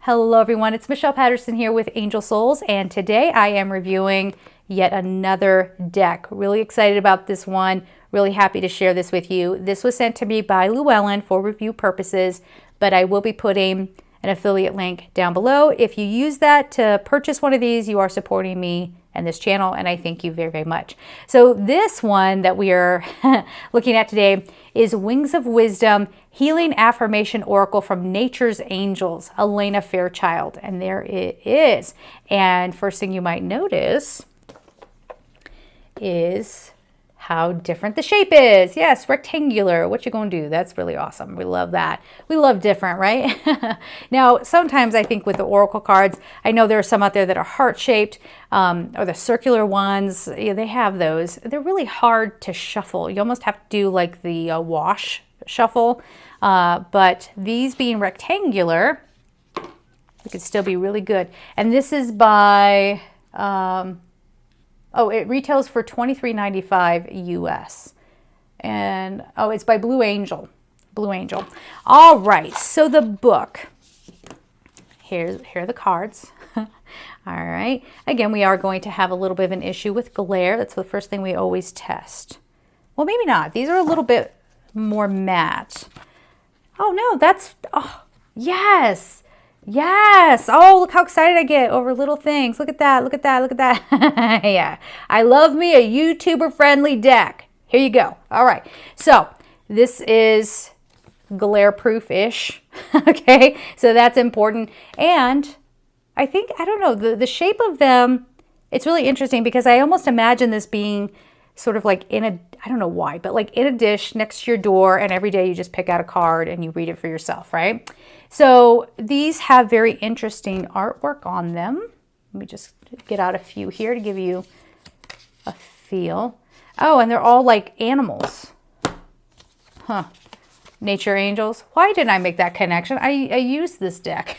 Hello everyone, it's Michelle Patterson here with Angel Souls, and today I am reviewing yet another deck. Really excited about this one, really happy to share this with you. This was sent to me by Llewellyn for review purposes, but I will be putting an affiliate link down below. If you use that to purchase one of these, you are supporting me and this channel, and I thank you very, very much. So this one that we are looking at today is Wings of Wisdom, Healing Affirmation Oracle from Nature's Angels, Alana Fairchild. And there it is. And first thing you might notice is how different the shape is. Yes, rectangular. What you gonna do? That's really awesome. We love that. We love different, right? Now, sometimes I think with the oracle cards, I know there are some out there that are heart-shaped, or the circular ones. Yeah, they have those. They're really hard to shuffle. You almost have to do like the wash shuffle. But these being rectangular, it could still be really good. And this is by... oh, it retails for $23.95 US. And, oh, it's by Blue Angel. Blue Angel. All right, so the book. Here are the cards. All right. Again, we are going to have a little bit of an issue with glare. That's the first thing we always test. Well, maybe not. These are a little bit more matte. Oh, no, that's, oh, yes. Yes. Oh, look how excited I get over little things. Look at that. Look at that. Look at that. Yeah. I love me a YouTuber friendly deck. Here you go. All right. So this is glare proof-ish. Okay. So that's important. And I think, I don't know, the shape of them, it's really interesting because I almost imagine this being sort of like in a, I don't know why, but like in a dish next to your door, and every day you just pick out a card and you read it for yourself, right? So these have very interesting artwork on them. Let me just get out a few here to give you a feel. Oh, and they're all like animals. Huh. Nature angels. Why didn't I make that connection? I used this deck.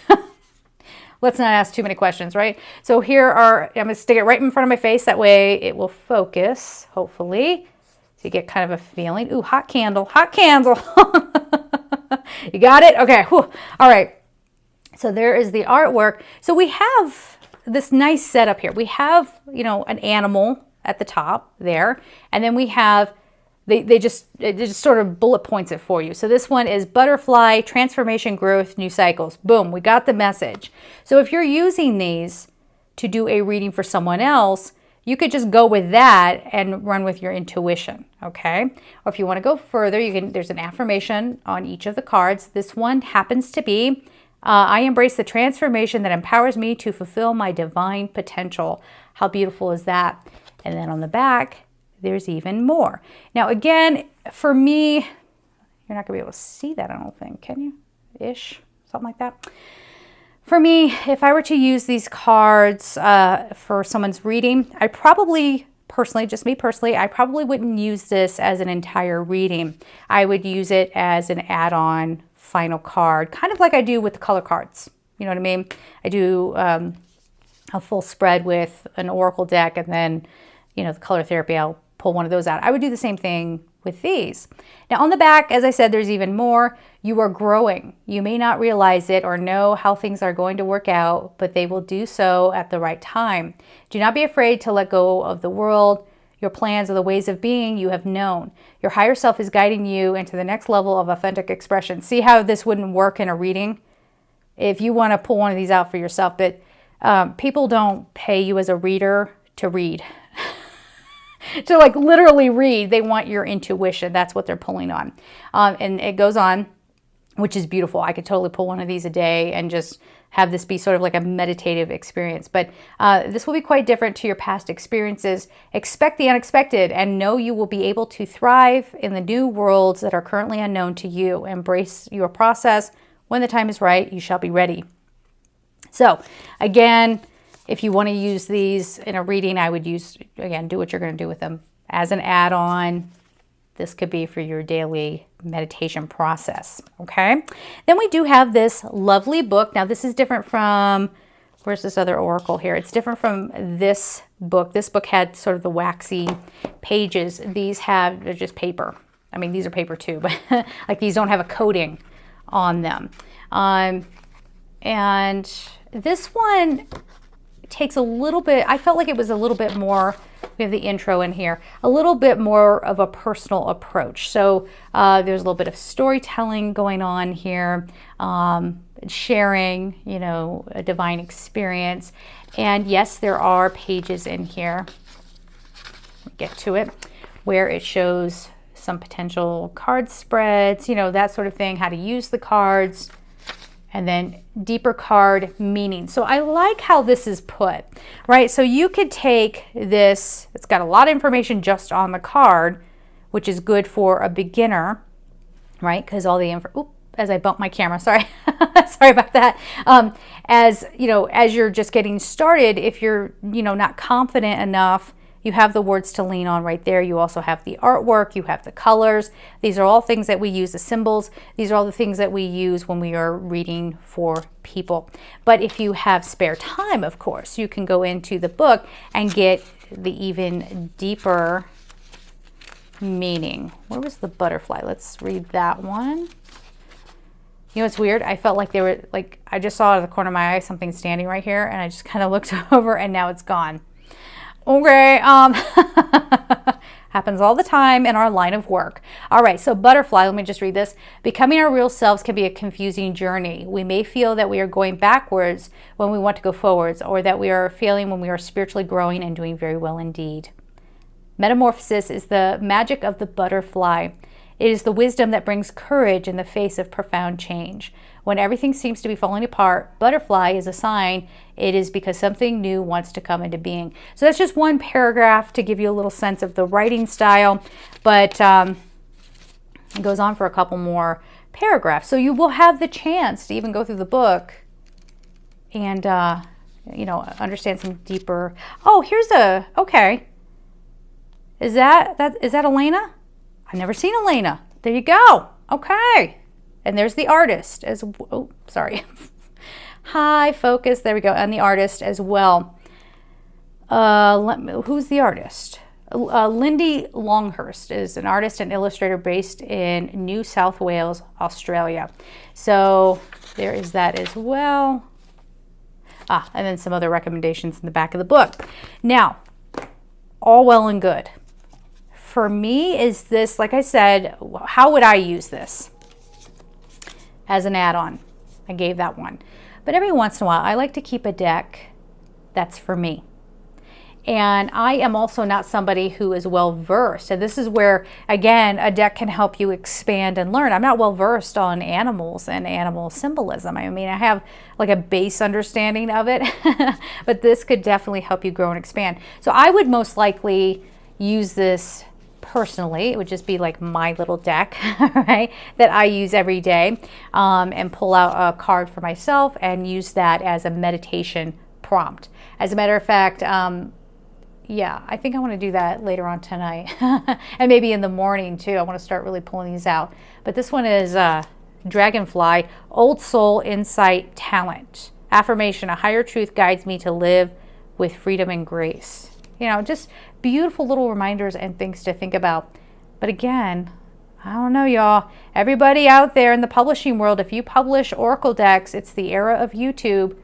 Let's not ask too many questions, right? So here are, I'm gonna stick it right in front of my face. That way it will focus, hopefully. So you get kind of a feeling. Ooh, hot candle, hot candle. You got it? Okay, whew. All right. So there is the artwork. So we have this nice setup here. We have, you know, an animal at the top there. And then we have, it just sort of bullet points it for you. So this one is butterfly, transformation, growth, new cycles. Boom, we got the message. So if you're using these to do a reading for someone else, you could just go with that and run with your intuition, okay? Or if you want to go further, you can. There's an affirmation on each of the cards. This one happens to be, I embrace the transformation that empowers me to fulfill my divine potential. How beautiful is that? And then on the back, there's even more. Now, again, for me, you're not going to be able to see that, I don't think, can you? Ish, something like that. For me, if I were to use these cards for someone's reading, I probably, personally, just me personally, I probably wouldn't use this as an entire reading. I would use it as an add-on final card, kind of like I do with the color cards. You know what I mean? I do a full spread with an oracle deck, and then, you know, the color therapy, I'll pull one of those out. I would do the same thing with these. Now on the back, as I said, there's even more. You are growing. You may not realize it or know how things are going to work out, but they will do so at the right time. Do not be afraid to let go of the world, your plans, or the ways of being you have known. Your higher self is guiding you into the next level of authentic expression. See how this wouldn't work in a reading? If you want to pull one of these out for yourself, but people don't pay you as a reader to read. To like literally read. They want your intuition. That's what they're pulling on. And it goes on, which is beautiful. I could totally pull one of these a day and just have this be sort of like a meditative experience. But this will be quite different to your past experiences. Expect the unexpected and know you will be able to thrive in the new worlds that are currently unknown to you. Embrace your process. When the time is right, you shall be ready. So again, if you want to use these in a reading, I would use, again, do what you're going to do with them as an add-on. This could be for your daily meditation process, okay? Then we do have this lovely book. Now, this is different from, where's this other oracle here? It's different from this book. This book had sort of the waxy pages. These have, they're just paper. I mean, these are paper too, but like these don't have a coating on them. And this one takes a little bit, I felt like it was a little bit more, we have the intro in here, a little bit more of a personal approach. So there's a little bit of storytelling going on here, sharing, you know, a divine experience. And yes, there are pages in here, get to it, where it shows some potential card spreads, you know, that sort of thing, how to use the cards, and then deeper card meaning. So I like how this is put, right? So you could take this, it's got a lot of information just on the card, which is good for a beginner, right? Because all the info, as I bumped my camera, sorry, sorry about that. As you know, as you're just getting started, if you're, you know, not confident enough, you have the words to lean on right there. You also have the artwork, you have the colors. These are all things that we use, the symbols. These are all the things that we use when we are reading for people. But if you have spare time, of course, you can go into the book and get the even deeper meaning. Where was the butterfly? Let's read that one. You know, it's weird. I felt like they were, like, I just saw out of the corner of my eye something standing right here, and I just kind of looked over and now it's gone. Okay, happens all the time in our line of work. All right, so butterfly, let me just read this. Becoming our real selves can be a confusing journey. We may feel that we are going backwards when we want to go forwards, or that we are failing when we are spiritually growing and doing very well indeed. Metamorphosis is the magic of the butterfly. It is the wisdom that brings courage in the face of profound change. When everything seems to be falling apart, butterfly is a sign it is because something new wants to come into being. So that's just one paragraph to give you a little sense of the writing style, but it goes on for a couple more paragraphs. So you will have the chance to even go through the book and, you know, understand some deeper. Oh, here's a, okay. Is that Alana? I've never seen Alana. There you go. Okay. And there's the artist as, oh, sorry. High focus. There we go. And the artist as well. Who's the artist? Lindy Longhurst is an artist and illustrator based in New South Wales, Australia. So there is that as well. And then some other recommendations in the back of the book. Now, all well and good. For me, is this, like I said, how would I use this? As an add-on. I gave that one. But every once in a while, I like to keep a deck that's for me. And I am also not somebody who is well-versed. And this is where, again, a deck can help you expand and learn. I'm not well-versed on animals and animal symbolism. I mean, I have like a base understanding of it, but this could definitely help you grow and expand. So I would most likely use this personally. It would just be like my little deck, right, that I use every day, and pull out a card for myself and use that as a meditation prompt. As a matter of fact, yeah, I think I want to do that later on tonight and maybe in the morning too. I want to start really pulling these out. But this one is Dragonfly, Old Soul Insight Talent. Affirmation, a higher truth guides me to live with freedom and grace. You know, just beautiful little reminders and things to think about. But again, I don't know, y'all. Everybody out there in the publishing world, if you publish Oracle decks, it's the era of YouTube.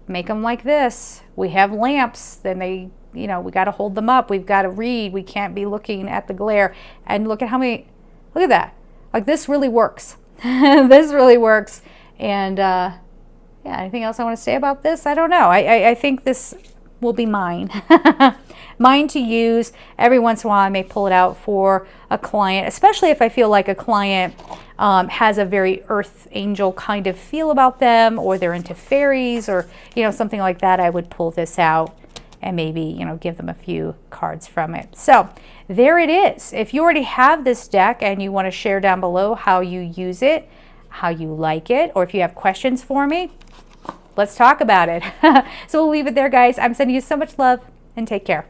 Make them like this. We have lamps, then they, you know, we got to hold them up. We've got to read. We can't be looking at the glare. And look at how many, look at that. Like, this really works. This really works. And yeah, anything else I want to say about this? I don't know. I think this will be mine. Mine to use. Every once in a while I may pull it out for a client, especially if I feel like a client has a very earth angel kind of feel about them, or they're into fairies, or, you know, something like that. I would pull this out and maybe, you know, give them a few cards from it. So there it is. If you already have this deck and you want to share down below how you use it, how you like it, or if you have questions for me, let's talk about it. So we'll leave it there, guys. I'm sending you so much love, and take care.